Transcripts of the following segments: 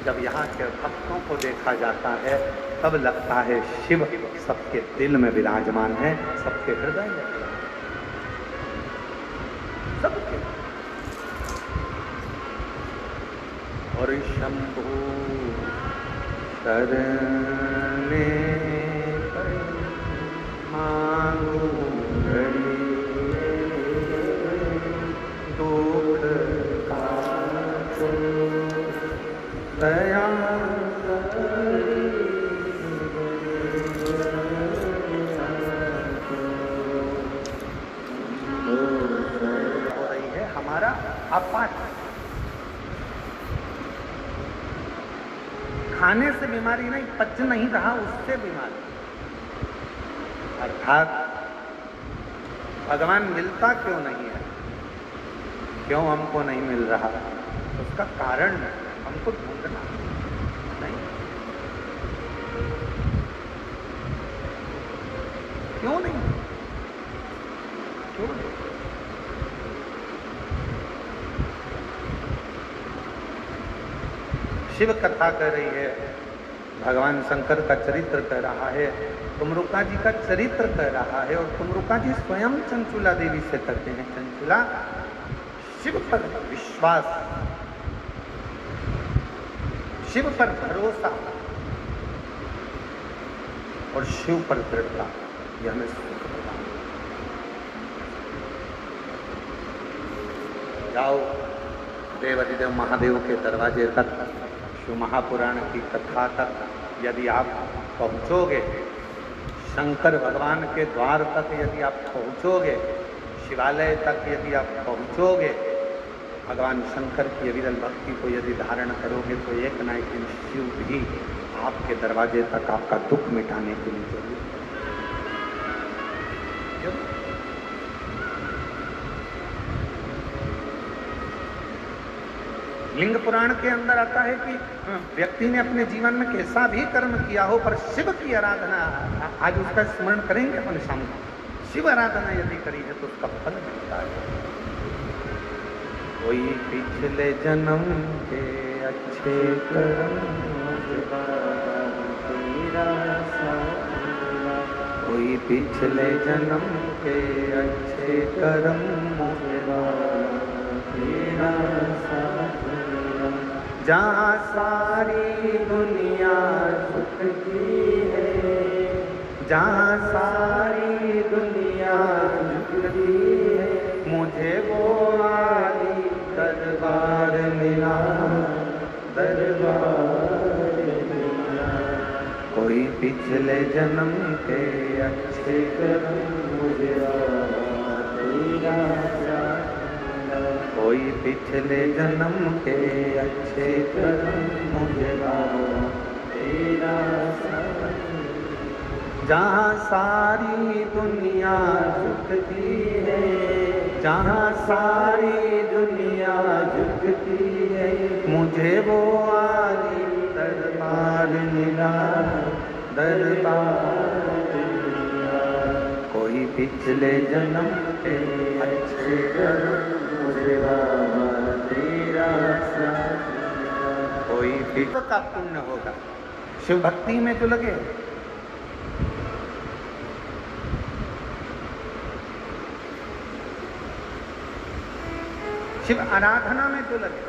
जब यहाँ के भक्तों को देखा जाता है तब लगता है शिव सबके दिल में विराजमान है, सबके हृदय में, सबके। और शंभु शरणे मांगू घड़ी दुख काटो दया हो रही है हमारा अपाठ। खाने से बीमारी नहीं, पच नहीं रहा उससे बीमारी। अर्थात भगवान मिलता क्यों नहीं है, क्यों हमको नहीं मिल रहा, उसका कारण हमको ढूंढना नहीं। क्यों नहीं, क्यों नहीं? शिव कथा कह रही है, भगवान शंकर का चरित्र कह रहा है, तुमरुका जी का चरित्र कह रहा है। और तुमरुका जी स्वयं चंचुला देवी से कहते हैं, चंचुला शिव पर विश्वास, शिव पर भरोसा और शिव पर दृढ़ता, यह हमें सुख प्रदान। जाओ देवाधिदेव महादेव के दरवाजे तक, शिव महापुराण की कथा तक यदि आप पहुंचोगे, शंकर भगवान के द्वार तक यदि आप पहुंचोगे, शिवालय तक यदि आप पहुंचोगे, भगवान शंकर की अविरल भक्ति को यदि धारण करोगे तो एक ना एक दिन शिव भी आपके दरवाजे तक आपका दुख मिटाने के लिए जरूर। लिंग पुराण के अंदर आता है कि व्यक्ति ने अपने जीवन में कैसा भी कर्म किया हो, पर शिव की आराधना, आज उसका स्मरण करेंगे अपन शाम को, शिव आराधना यदि करी है तो उसका फल मिलता है। कोई पिछले जन्म के अच्छे कर्म, कोई पिछले जन्म के अच्छे कर्म, जहाँ सारी दुनिया झुकती है, जहाँ सारी दुनिया झुकती है, मुझे वो आली दरबार मिला, दरबार मिला। कोई पिछले जन्म के अच्छे कर्म, मुझे कोई पिछले जन्म के अच्छे कर्म, मुझे तेरा जहाँ सारी दुनिया झुकती है, जहाँ सारी दुनिया झुकती है, मुझे वो आली दरबार मिला, दरबार मिला। कोई पिछले जन्म के अच्छे कर्म, तेरा कोई विश्व का पुण्य होगा। शिव भक्ति में जो लगे, शिव आराधना में जो लगे,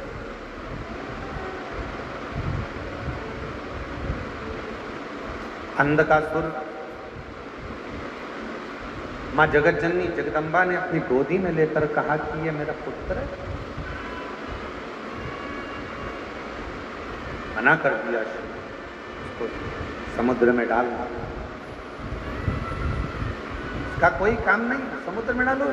अंधकासुर माँ जगत जननी जगदम्बा ने अपनी गोदी में लेकर कहा कि ये मेरा पुत्र है, मना कर दिया, उसको समुद्र में डाल, इसका कोई काम नहीं, समुद्र में डालो।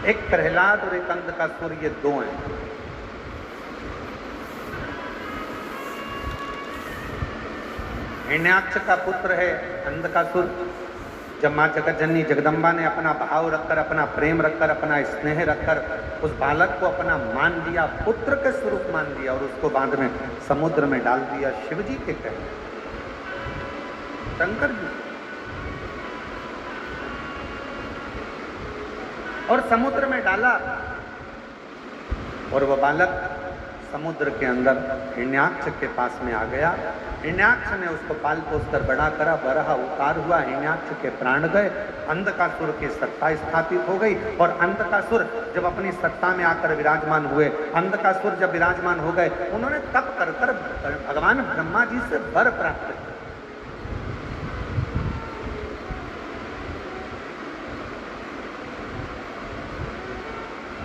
एक प्रहलाद और एक अंधकासुर, ये दो हैं। हिरण्याक्ष का पुत्र है अंधकासुर। जब माँ जगतजननी जगदम्बा ने अपना भाव रखकर, अपना प्रेम रखकर, अपना स्नेह रखकर उस बालक को अपना मान लिया, पुत्र के स्वरूप मान लिया और उसको बाद में समुद्र में डाल दिया, शिव जी के कहने, शंकर जी, और समुद्र में डाला और वह बालक समुद्र के अंदर हिरण्याक्ष के पास में आ गया। हिरण्याक्ष ने उसको पाल पोस कर बड़ा करा, बरहा उतार हुआ, हिरण्याक्ष के प्राण गए, अंधकासुर की सत्ता स्थापित हो गई। और अंधकासुर जब अपनी सत्ता में आकर विराजमान हुए, अंधकासुर जब विराजमान हो गए, उन्होंने तप कर कर भगवान ब्रह्मा जी से वर प्राप्त किया।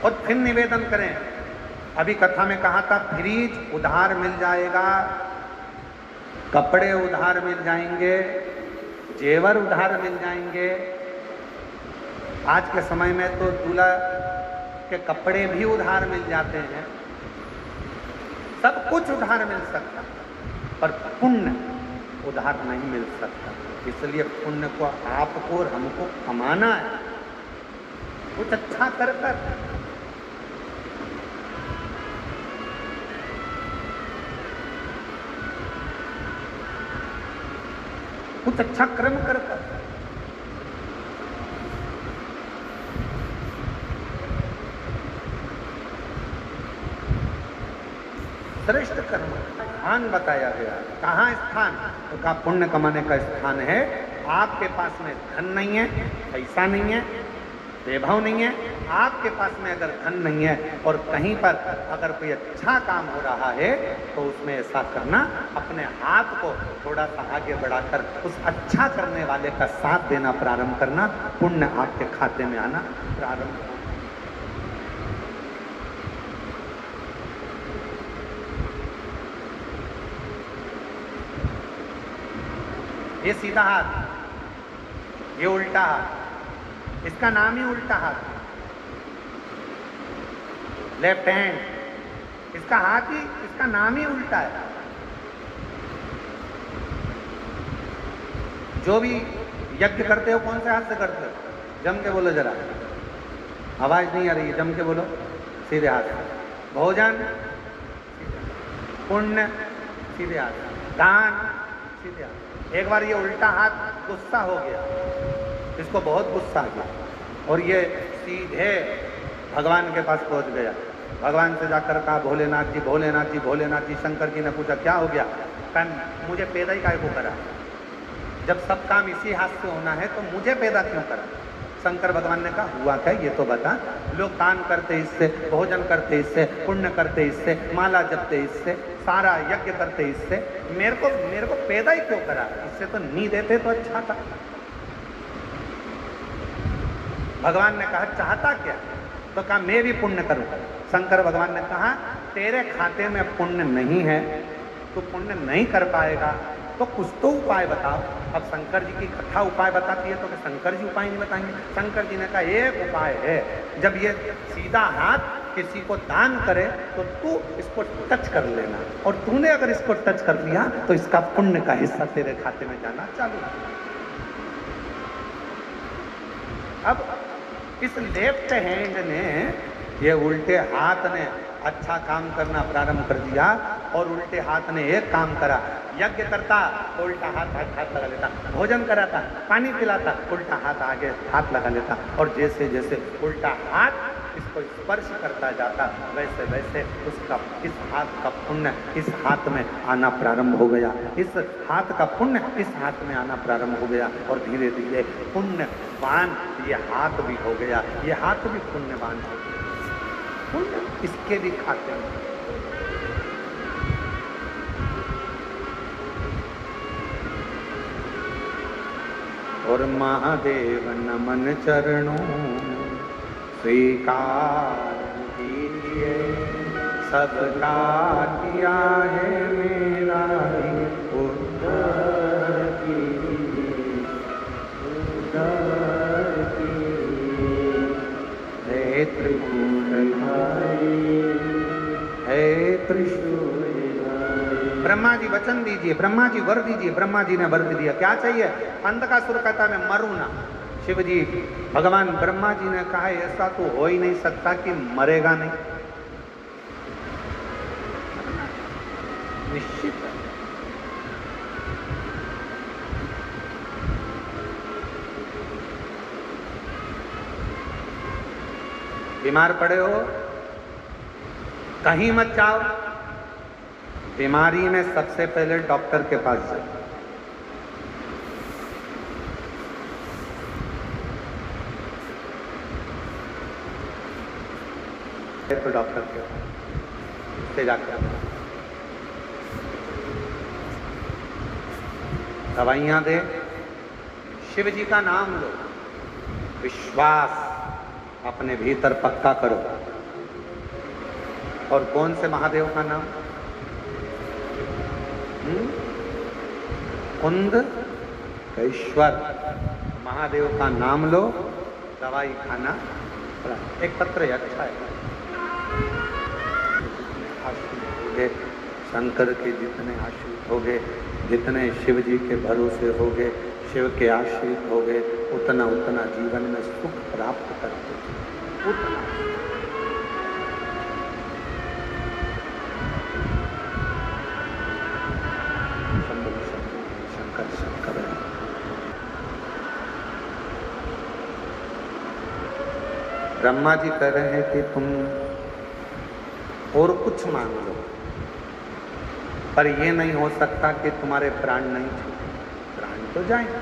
और फिर निवेदन करें, अभी कथा में कहा था फ्रिज उधार मिल जाएगा, कपड़े उधार मिल जाएंगे, जेवर उधार मिल जाएंगे। आज के समय में तो दूल्हा के कपड़े भी उधार मिल जाते हैं, सब कुछ उधार मिल सकता, पर पुण्य उधार नहीं मिल सकता। इसलिए पुण्य को आपको और हमको कमाना है, कुछ अच्छा कर कर। कुछ अच्छा कर्म करता, श्रेष्ठ कर्म स्थान बताया गया। कहाँ स्थान? तो कहा पुण्य कमाने का स्थान है। आपके पास में धन नहीं है, पैसा नहीं है, वैभव नहीं है, आपके पास में अगर धन नहीं है और कहीं पर अगर कोई अच्छा काम हो रहा है तो उसमें ऐसा करना, अपने हाथ को थोड़ा सा आगे बढ़ाकर उस अच्छा करने वाले का साथ देना प्रारंभ करना, पुण्य आपके खाते में आना प्रारंभ। ये सीधा हाथ, ये उल्टा हाथ, इसका नाम ही उल्टा हाथ, लेफ्ट हैंड, इसका हाथ ही, इसका नाम ही उल्टा है। जो भी यज्ञ करते हो कौन से हाथ से करते हो? जम के बोलो जरा, आवाज नहीं आ रही है, जम के बोलो, सीधे हाथ। भोजन पुण्य सीधे हाथ, दान सीधे हाथ। एक बार ये उल्टा हाथ गुस्सा हो गया, इसको बहुत गुस्सा आ गया और ये सीधे भगवान के पास पहुंच गया। भगवान से जाकर कहा भोलेनाथ जी, भोलेनाथ जी, भोलेनाथ जी। शंकर जी ने पूछा क्या हो गया? कहा मुझे पैदा ही काहे को करा? जब सब काम इसी हाथ से होना है तो मुझे पैदा क्यों करा? शंकर भगवान ने कहा हुआ क्या ये तो बता। लोग दान करते इससे, भोजन करते इससे, पुण्य करते इससे, माला जपते इससे, सारा यज्ञ करते इससे, मेरे को पैदा ही क्यों करा? इससे तो नहीं देते तो अच्छा था। भगवान ने कहा चाहता क्या? तो कहा मैं भी पुण्य करूं। शंकर भगवान ने कहा तेरे खाते में पुण्य नहीं है, तो पुण्य नहीं कर पाएगा, तो कुछ तो उपाय बताओ। अब शंकर जी की कथा उपाय बताती है तो शंकर जी उपाय नहीं बताएंगे। शंकर जी ने कहा एक उपाय है, जब ये सीधा हाथ किसी को दान करे तो तू इसको टच कर लेना, और तूने अगर इसको टच कर लिया तो इसका पुण्य का हिस्सा तेरे खाते में जाना चालू। अब इस लेफ्ट हैंड ने, ये उल्टे हाथ ने अच्छा काम करना प्रारंभ कर दिया और उल्टे हाथ ने एक काम करा। यज्ञ करता तो उल्टा हाथ लगा लेता, भोजन कराता, पानी पिलाता, उल्टा हाथ आगे हाथ लगा लेता, और जैसे जैसे उल्टा हाथ इसको स्पर्श करता जाता वैसे वैसे उसका इस हाथ का पुण्य इस हाथ में आना प्रारंभ हो गया, इस हाथ का पुण्य इस हाथ में आना प्रारंभ हो गया, और धीरे धीरे पुण्यवान ये हाथ भी हो गया, ये हाथ भी पुण्यवान हो गया। पुण्य इसके भी खाते हैं। और महादेव नमन चरणों स्वीकार कीजिए, सबका किया है मेरा ही उद्धार कीजिए, उद्धार कीजिए। हे त्रिपुरधारी, हे त्रिशूलधारी। ब्रह्मा जी वचन दीजिए, ब्रह्मा जी वर दीजिए। ब्रह्मा जी ने वर दिया, क्या चाहिए? अंधकासुर कहता मैं मरूं ना। शिव जी, भगवान ब्रह्मा जी ने कहा ऐसा तो हो ही नहीं सकता कि मरेगा नहीं, निश्चित है। बीमार पड़े हो कहीं मत जाओ, बीमारी में सबसे पहले डॉक्टर के पास जाओ। तो डॉक्टर के पास से जाकर दवाइयां दे, शिव जी का नाम लो, विश्वास अपने भीतर पक्का करो। और कौन से महादेव का नाम? कुंद ईश्वर महादेव का नाम लो, दवाई खाना। एक पत्र है, अच्छा है। शंकर के जितने आश्रित हो गए, जितने शिव जी के भरोसे हो गए, शिव के आश्रित हो गए, उतना उतना जीवन में सुख प्राप्त करते थे, उतना। शंकर शंकर ब्रह्मा जी कह रहे हैं कि तुम और कुछ मांग लो, पर यह नहीं हो सकता कि तुम्हारे प्राण नहीं छूटे। प्राण तो जाएंगे।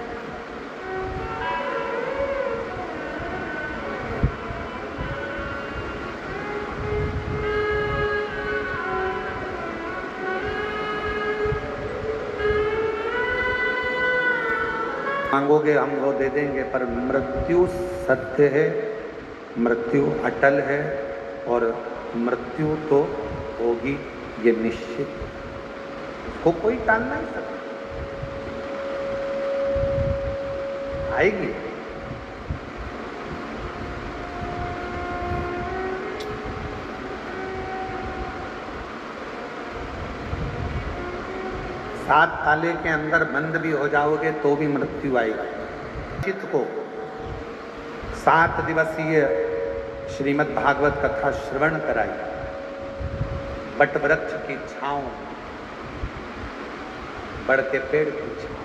मांगोगे हम वो दे देंगे, पर मृत्यु सत्य है, मृत्यु अटल है, और मृत्यु तो होगी, ये निश्चित, उसको कोई टाल नहीं सकता, आएगी। सात ताले के अंदर बंद भी हो जाओगे तो भी मृत्यु आएगी। चित्त को 7 दिवसीय श्रीमद् भागवत कथा श्रवण कराई, बट वृक्ष की छांव, बड़ के पेड़ की छांव।